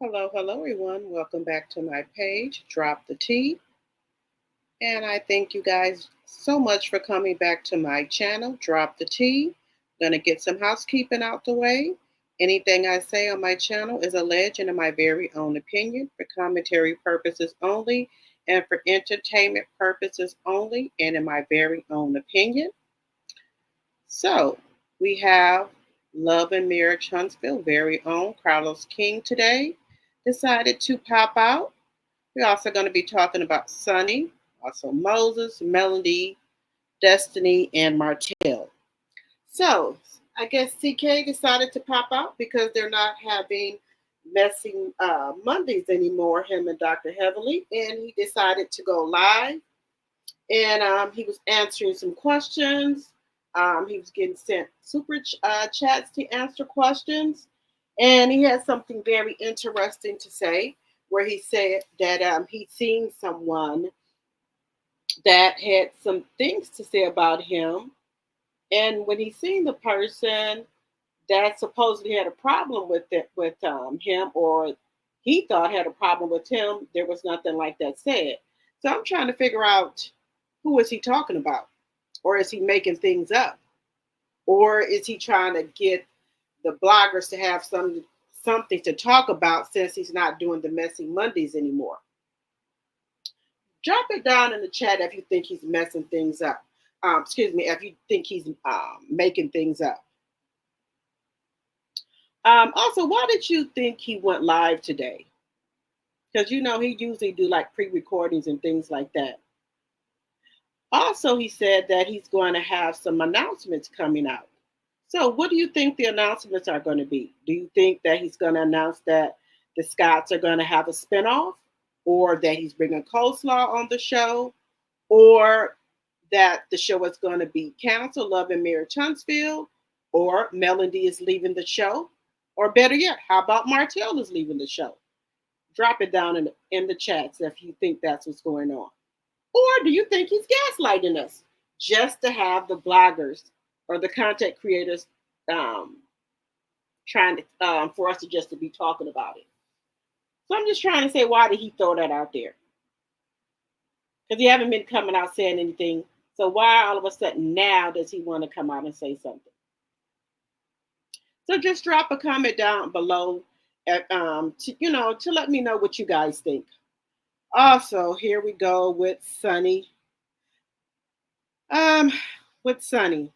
Hello, everyone. Welcome back to my page, Drop the Tea. And I thank you guys so much for coming back to my channel, Drop the Tea. Gonna get some housekeeping out the way. Anything I say on my channel is alleged and in my very own opinion, for commentary purposes only, and for entertainment purposes only, and in my very own opinion. So, we have Love and Marriage Huntsville very own Carlos King today decided to pop out. We're also going to be talking about Sunny, also Moses, Melody, Destiny, and Martell. So I guess CK decided to pop out because they're not having messing Mondays anymore, him and Dr. Heavily, and he decided to go live. And he was answering some questions. He was getting sent super chats to answer questions. And he had something very interesting to say, where he said that he'd seen someone that had some things to say about him. And when he seen the person that supposedly had a problem with him, or he thought had a problem with him, there was nothing like that said. So I'm trying to figure out, who is he talking about? Or is he making things up? Or is he trying to get the bloggers to have something to talk about since he's not doing the messy Mondays anymore? Drop it down in the chat if you think he's messing things up. Excuse me, if you think he's making things up. Also, why did you think he went live today? Because he usually do like pre-recordings and things like that. Also, he said that he's going to have some announcements coming out. So, what do you think the announcements are going to be? Do you think that he's going to announce that the Scotts are going to have a spinoff, or that he's bringing coleslaw on the show, or that the show is going to be canceled, Love and Marriage Huntsville, or Melody is leaving the show, or better yet, how about Martell is leaving the show? Drop it down in the chats if you think that's what's going on. Or do you think he's gaslighting us just to have the bloggers or the content creators um, trying to for us to just to be talking about it? So I'm just trying to say, why did he throw that out there? Because he haven't been coming out saying anything. So why all of a sudden now does he want to come out and say something? So just drop a comment down below, to let me know what you guys think. Also, here we go with Sunny. Um, with Sunny,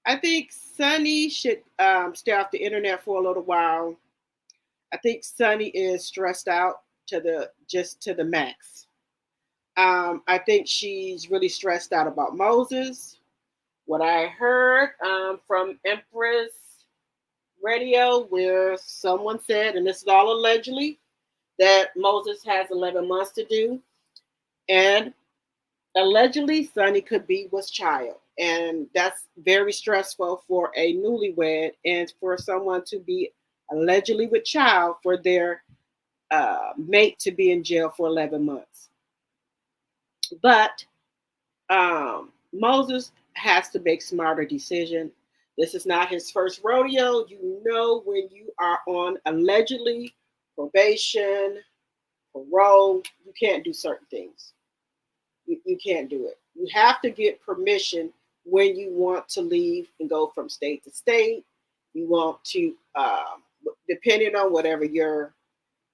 I think Sunny should stay off the internet for a little while. I think Sunny is stressed out to the max. I think she's really stressed out about Moses. What I heard from Empress Radio, where someone said, and this is all allegedly, that Moses has 11 months to do, and allegedly Sonny could be with child, and that's very stressful for a newlywed and for someone to be allegedly with child for their mate to be in jail for 11 months. But Moses has to make smarter decisions. This is not his first rodeo. You know, when you are on allegedly probation, parole, you can't do certain things. You can't do it. You have to get permission when you want to leave and go from state to state. You want to, depending on whatever your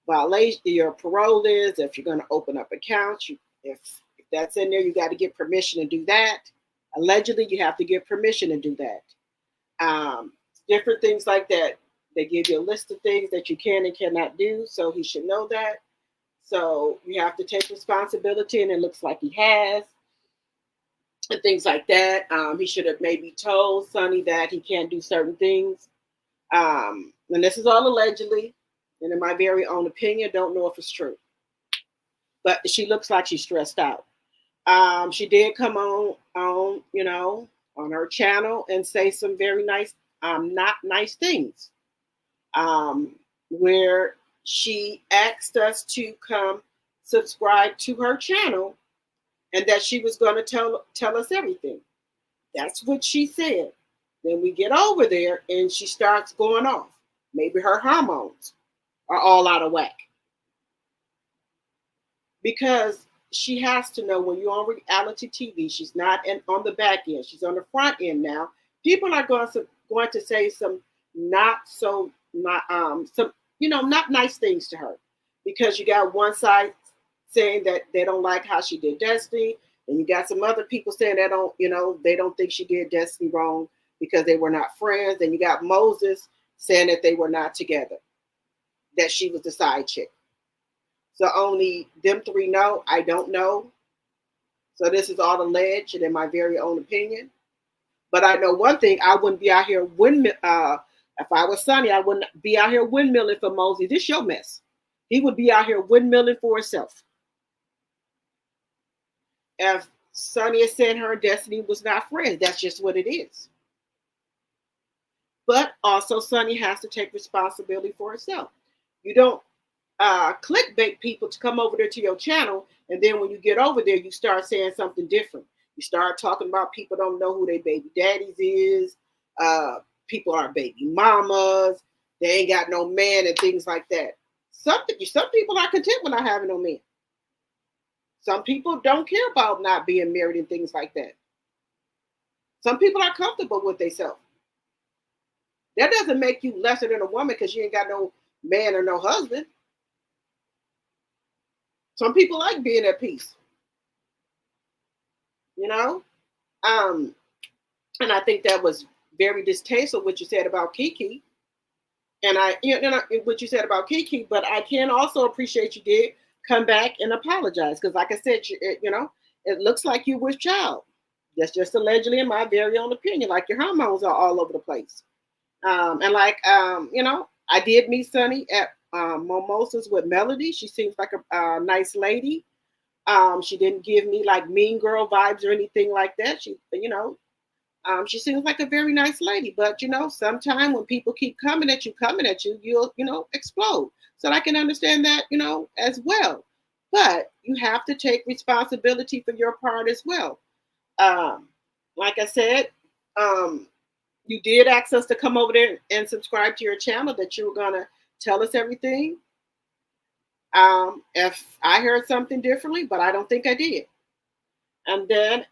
violation, your parole is, if you're going to open up accounts, if that's in there, you got to get permission to do that. Allegedly, you have to get permission to do that. Different things like that. They give you a list of things that you can and cannot do, so he should know that. So you have to take responsibility, and it looks like he has, and things like that. He should have maybe told Sonny that he can't do certain things. And this is all allegedly, and in my very own opinion, don't know if it's true. But she looks like she's stressed out. She did come on her channel and say some very nice, not nice things, where she asked us to come subscribe to her channel and that she was going to tell us everything. That's what she said. Then we get over there and she starts going off. Maybe her hormones are all out of whack, because she has to know when you're on reality TV, she's not on the back end, she's on the front end now. People are going to say some not so not some not nice things to her, because you got one side saying that they don't like how she did Destiny, and you got some other people saying they don't think she did Destiny wrong because they were not friends, and you got Moses saying that they were not together, that she was the side chick. So only them three know. I don't know. So this is all alleged and in my very own opinion. But I know one thing: I wouldn't be out here windmill. If I was Sunny, I wouldn't be out here windmilling for Mosey. This your mess. He would be out here windmilling for himself. If Sunny is saying her and Destiny was not friends, that's just what it is. But also, Sunny has to take responsibility for herself. You don't clickbait people to come over there to your channel, and then when you get over there, you start saying something different. You start talking about people don't know who their baby daddies is. People are baby mamas. They ain't got no man and things like that. Some people are content with not having no man. Some people don't care about not being married and things like that. Some people are comfortable with themselves. That doesn't make you lesser than a woman because you ain't got no man or no husband. Some people like being at peace, you know. Um, and I think that was very distasteful what you said about Kiki, and what you said about Kiki. But I can also appreciate you did come back and apologize because, like I said, it looks like you was child. That's just allegedly in my very own opinion. Like your hormones are all over the place. And I did meet Sunny at Mimosas with Melody. She seems like a nice lady. She didn't give me like mean girl vibes or anything like that. She seems like a very nice lady. But sometime when people keep coming at you, you'll explode. So I can understand that as well. But you have to take responsibility for your part as well. Um, like I said, um, you did ask us to come over there and subscribe to your channel, that you were gonna tell us everything. If I heard something differently, but I don't think I did. And then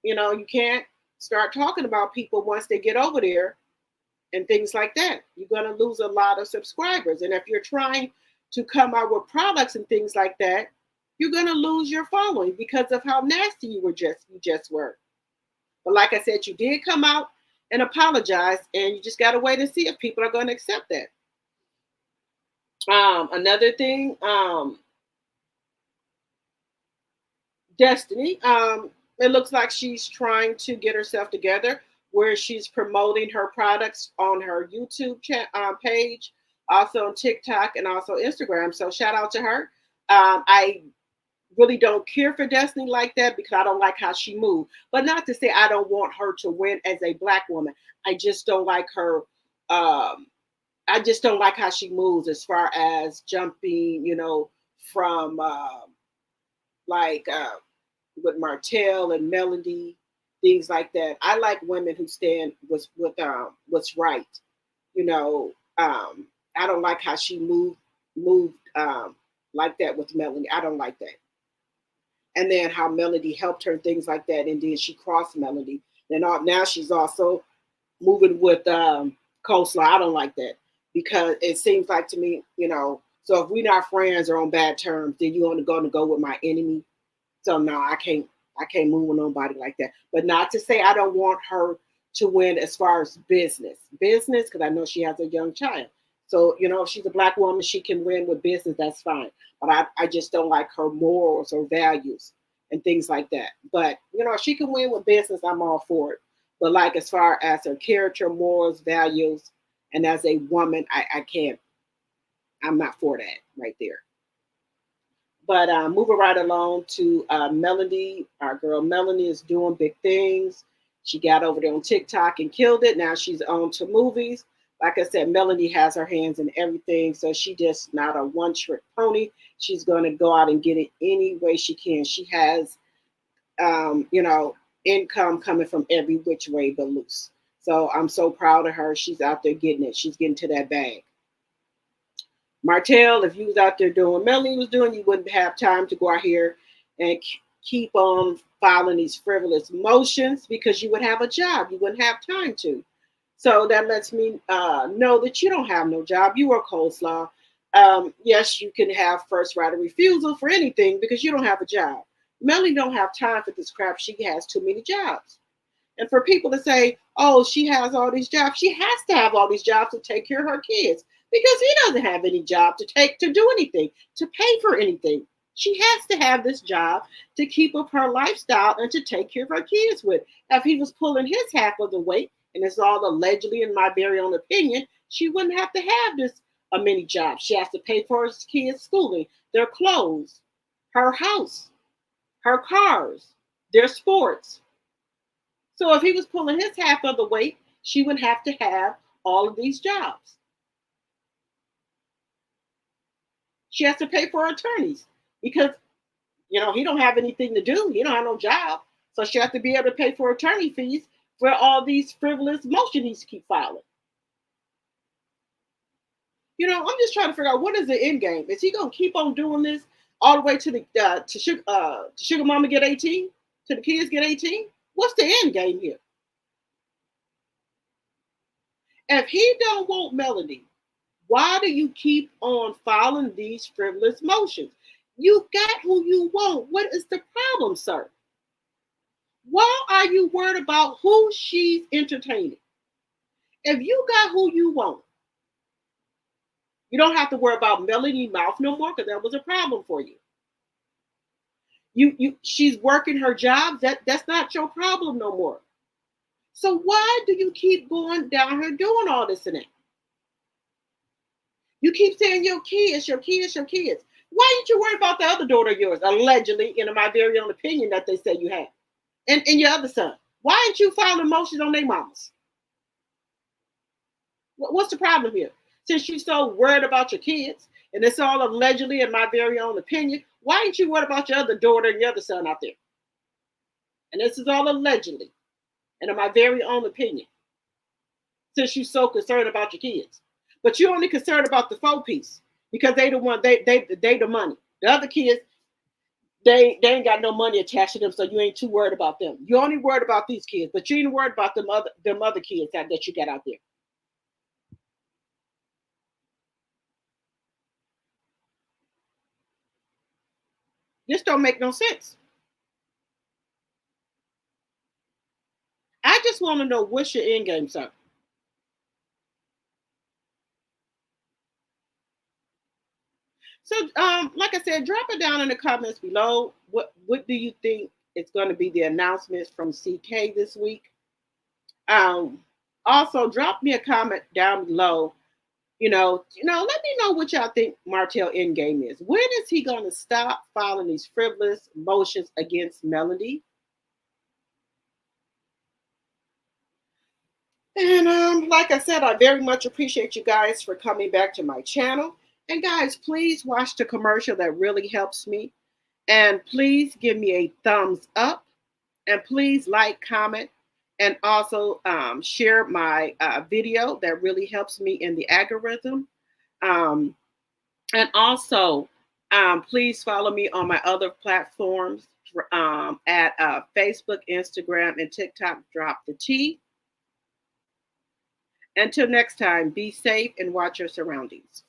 you can't start talking about people once they get over there and things like that. You're gonna lose a lot of subscribers. And if you're trying to come out with products and things like that, you're gonna lose your following because of how nasty you just were. But like I said, you did come out and apologize, and you just got to wait and see if people are going to accept that. Another thing, Destiny, it looks like she's trying to get herself together where she's promoting her products on her YouTube page, also on TikTok and also Instagram. So shout out to her. I really don't care for Destiny like that because I don't like how she moved. But not to say I don't want her to win as a black woman. I just don't like her. I just don't like how she moves as far as jumping, from like with Martell and Melody, things like that. I like women who stand with what's right. You know, I don't like how she moved like that with Melody. I don't like that. And then how Melody helped her and things like that, and then she crossed Melody. And now she's also moving with Coleslaw. I don't like that because it seems like to me, so if we're not friends or on bad terms, then you only going to go with my enemy. So no, I can't move with nobody like that. But not to say I don't want her to win as far as business, because I know she has a young child. So if she's a black woman, she can win with business. That's fine. But I just don't like her morals or values and things like that. But if she can win with business, I'm all for it. But like as far as her character, morals, values, and as a woman, I can't. I'm not for that right there. But moving right along to Melody, our girl Melanie is doing big things. She got over there on TikTok and killed it. Now she's on to movies. Like I said, Melanie has her hands in everything, so she just not a one-trick pony. She's going to go out and get it any way she can. She has, income coming from every which way but loose. So I'm so proud of her. She's out there getting it. She's getting to that bag. Martell, if you was out there doing what Melanie was doing, you wouldn't have time to go out here and keep on filing these frivolous motions because you would have a job. You wouldn't have time to. So that lets me know that you don't have no job. You are coleslaw. Yes, you can have first right of refusal for anything because you don't have a job. Melanie don't have time for this crap. She has too many jobs. And for people to say, oh, she has all these jobs, she has to have all these jobs to take care of her kids because he doesn't have any job to take to do anything, to pay for anything. She has to have this job to keep up her lifestyle and to take care of her kids with. If he was pulling his half of the weight, and it's all allegedly in my very own opinion, she wouldn't have to have this a many jobs. She has to pay for her kids' schooling, their clothes, her house, her cars, their sports. So if he was pulling his half of the weight, she would have to have all of these jobs. She has to pay for her attorneys because he don't have anything to do. He don't have no job. So she has to be able to pay for attorney fees for all these frivolous motions he keep filing. I'm just trying to figure out what is the end game. Is he gonna keep on doing this all the way to the to sugar mama get 18, to the kids get 18? What's the end game here? If he don't want Melody, why do you keep on filing these frivolous motions? You got who you want. What is the problem, sir? Why are you worried about who she's entertaining? If you got who you want, you don't have to worry about Melody mouth no more because that was a problem for you. She's working her job. That's not your problem no more. So why do you keep going down here doing all this and that? You keep saying your kids, your kids, your kids. Why ain't you worried about the other daughter of yours, allegedly, in my very own opinion, that they say you have? And your other son. Why ain't you filing motions on their mamas? What's the problem here? Since you're so worried about your kids, and it's all allegedly in my very own opinion, why ain't you worried about your other daughter and your other son out there? And this is all allegedly, and in my very own opinion, since you're so concerned about your kids. But you're only concerned about the faux piece because they the one they the money. The other kids, they ain't got no money attached to them, so you ain't too worried about them. You're only worried about these kids, but you ain't worried about them other kids that you got out there. This don't make no sense. I just want to know what's your end game, sir. So, like I said, drop it down in the comments below. What do you think is going to be the announcements from CK this week? Um, Also, drop me a comment down below. Let me know what y'all think Martell endgame is. When is he going to stop filing these frivolous motions against Melody? And like I said, I very much appreciate you guys for coming back to my channel. And guys, please watch the commercial. That really helps me. And please give me a thumbs up. And please like, comment, and also share my video. That really helps me in the algorithm. Um, and also, please follow me on my other platforms at Facebook, Instagram, and TikTok. Drop the T. Until next time, be safe and watch your surroundings.